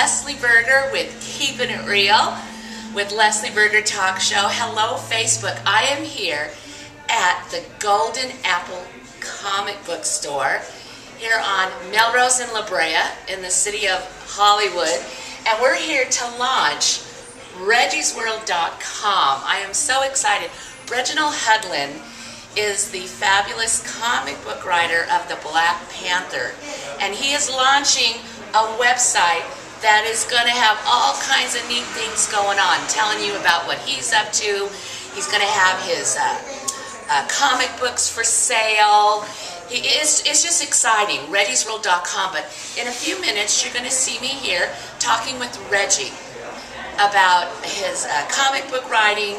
Leslie Berger with Keepin' It Real with Leslie Berger Talk Show. Hello, Facebook. I am here at the Golden Apple Comic Book Store here on Melrose and La Brea in the city of Hollywood. And we're here to launch reggiesworld.com. I am so excited. Reginald Hudlin is the fabulous comic book writer of the Black Panther, and he is launching a website that is going to have all kinds of neat things going on, telling you about what he's up to. He's going to have his comic books for sale. It's just exciting, reggiesworld.com. But in a few minutes, you're going to see me here talking with Reggie about his comic book writing.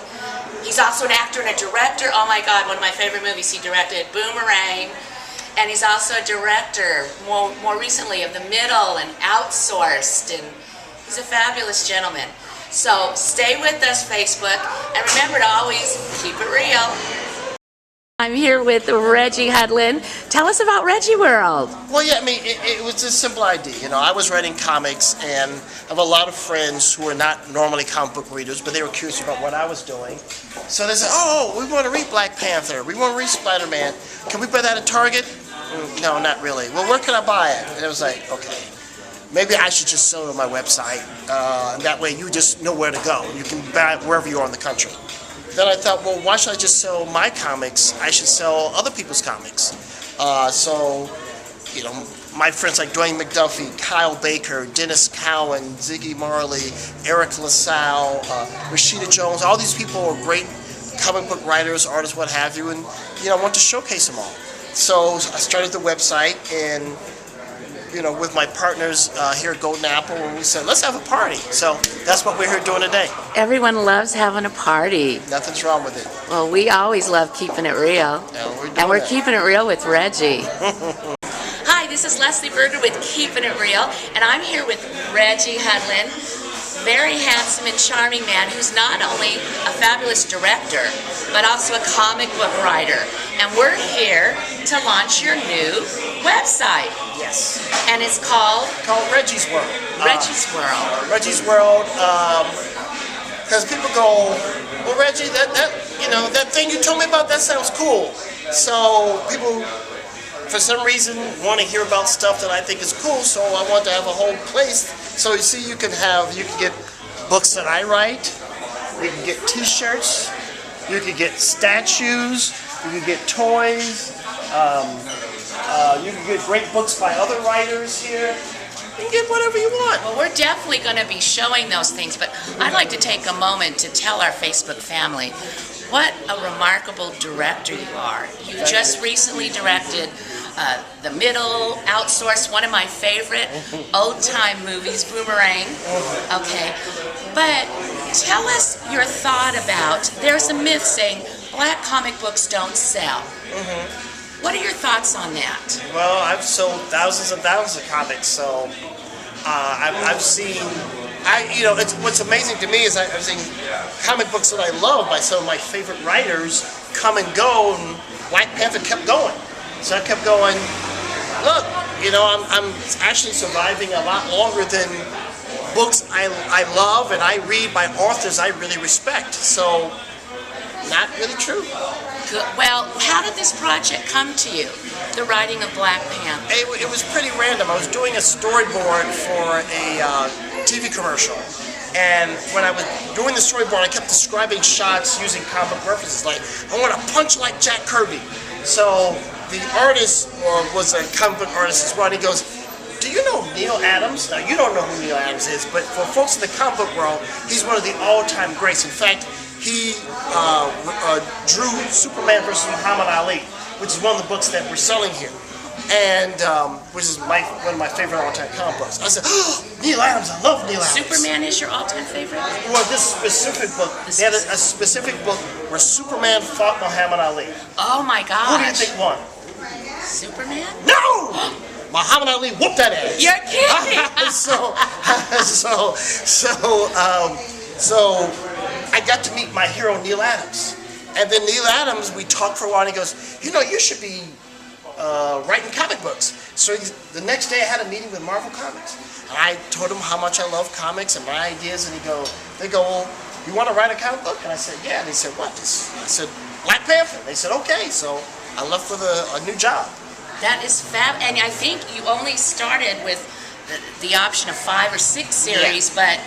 He's also an actor and a director. Oh my God, one of my favorite movies he directed, Boomerang. And he's also a director, more recently, of The Middle and Outsourced. And he's a fabulous gentleman. So stay with us, Facebook. And remember to always keep it real. I'm here with Reggie Hudlin. Tell us about Reggie World. Well, yeah, I mean, it was a simple idea. You know, I was writing comics, and I have a lot of friends who are not normally comic book readers, but they were curious about what I was doing. So they said, oh, we want to read Black Panther. We want to read Spider-Man. Can we buy that at Target? No, not really. Well, where can I buy it? And it was like, okay, maybe I should just sell it on my website. And that way you just know where to go. You can buy it wherever you are in the country. Then I thought, well, why should I just sell my comics? I should sell other people's comics. So, you know, my friends like Dwayne McDuffie, Kyle Baker, Dennis Cowan, Ziggy Marley, Eric LaSalle, Rashida Jones, all these people are great comic book writers, artists, what have you, and, you know, I want to showcase them all. So I started the website, and, you know, with my partners here at Golden Apple, and we said, let's have a party. So that's what we're here doing today. Everyone loves having a party. Nothing's wrong with it. Well, we always love keeping it real. And we're keeping it real with Reggie. Hi, this is Leslie Berger with Keepin' It Real, and I'm here with Reggie Hudlin, very handsome and charming man who's not only a fabulous director, but also a comic book writer. And we're here to launch your new website. Yes. And it's called Reggie's World. Reggie's World. Reggie's World, because people go, well, Reggie, that thing you told me about, that sounds cool. So people, for some reason, want to hear about stuff that I think is cool. So I want to have a whole place. So you see, you can get books that I write. You can get T-shirts. You can get statues. You can get toys. You can get great books by other writers here. You can get whatever you want. Well, we're definitely going to be showing those things, but I'd like to take a moment to tell our Facebook family what a remarkable director you are. You just recently directed The Middle, Outsourced, one of my favorite old-time movies, Boomerang. Okay, but tell us your thought about, there's a myth saying black comic books don't sell. What are your thoughts on that? Well, I've sold thousands and thousands of comics, so I've seen. What's amazing to me is I've seen comic books that I love by some of my favorite writers come and go, and Black Panther kept going. So I kept going. Look, you know, I'm actually surviving a lot longer than books I love and I read by authors I really respect. So, not really true. Good. Well, how did this project come to you, the writing of Black Panther? It was pretty random. I was doing a storyboard for a TV commercial. And when I was doing the storyboard, I kept describing shots using comic references. Like, I want to punch like Jack Kirby. So the artist was a comic book artist as well. And he goes, do you know Neil Adams? Now, you don't know who Neil Adams is, but for folks in the comic book world, he's one of the all-time greats. In fact, he drew Superman versus Muhammad Ali, which is one of the books that we're selling here, and which is one of my favorite all-time comic books. I said, oh, Neil Adams, I love Neil Adams. Superman is your all-time favorite? Well, this specific book, they had a specific book where Superman fought Muhammad Ali. Oh my gosh. Who do you think won? Superman? No! Muhammad Ali whooped that ass. You're kidding! So I got to meet my hero, Neil Adams. And then Neil Adams, we talked for a while, and he goes, you know, you should be writing comic books. So the next day I had a meeting with Marvel Comics. And I told him how much I love comics and my ideas, and they go, well, you want to write a comic book? And I said, yeah. And they said, what? I said, Black Panther. They said, okay. So I left with a new job. That is fab, and I think you only started with the option of 5 or 6 series, but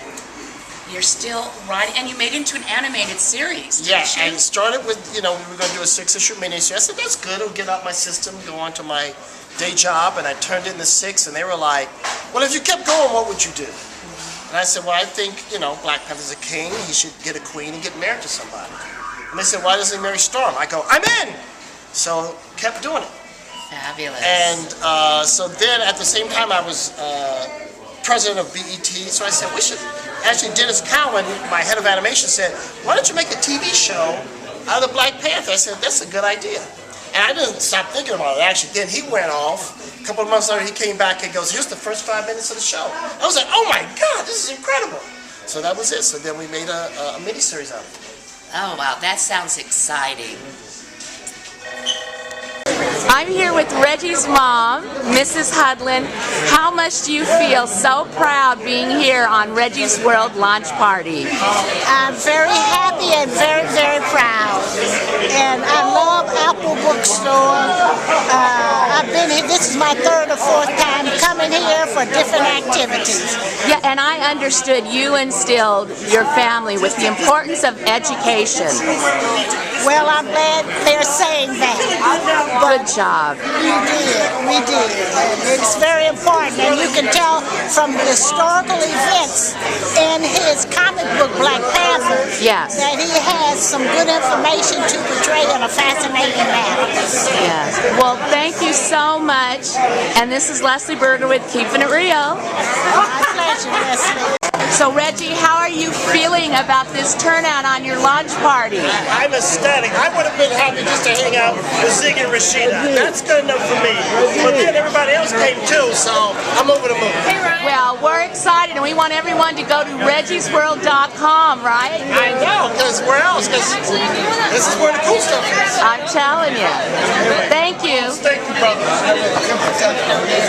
you're still writing, and you made it into an animated series. Yeah, I started with, we were going to do a 6-issue miniseries. I said, that's good, it'll get out my system, go on to my day job, and I turned it into 6, and they were like, well, if you kept going, what would you do? And I said, well, I think, Black Panther's a king, he should get a queen and get married to somebody. And they said, why doesn't he marry Storm? I go, I'm in! So, kept doing it. Fabulous. And so then, at the same time, I was president of BET, so I said, we should, actually Dennis Cowan, my head of animation, said, why don't you make a TV show out of the Black Panther? I said, that's a good idea. And I didn't stop thinking about it, actually. Then he went off. A couple of months later, he came back and goes, here's the first 5 minutes of the show. I was like, oh my God, this is incredible. So that was it. So then we made a miniseries out of it. Oh, wow, that sounds exciting. I'm here with Reggie's mom, Mrs. Hudlin. How much do you feel so proud being here on Reggie's World launch party? I'm very happy and very, very proud. And I love Apple Bookstore. I've been here, this is my 3rd or 4th time coming here for different activities. Yeah, and I understood you instilled your family with the importance of education. Well, I'm glad they're saying that. Good job. We did. And it's very important. And you can tell from the historical events in his comic book, Black Panther, Yes. that he has some good information to portray in a fascinating manner. Yes. Well, thank you so much. And this is Leslie Berger with Keepin' It Real. My pleasure, Leslie. So Reggie, how are you feeling about this turnout on your launch party? I'm ecstatic. I would have been happy just to hang out with Zig and Rashida. That's good enough for me. But then everybody else came too, so I'm over the moon. Well, we're excited, and we want everyone to go to reggiesworld.com, right? I know, because where else? Because this is where the cool stuff is. I'm telling you. Thank you. Thank you, brother.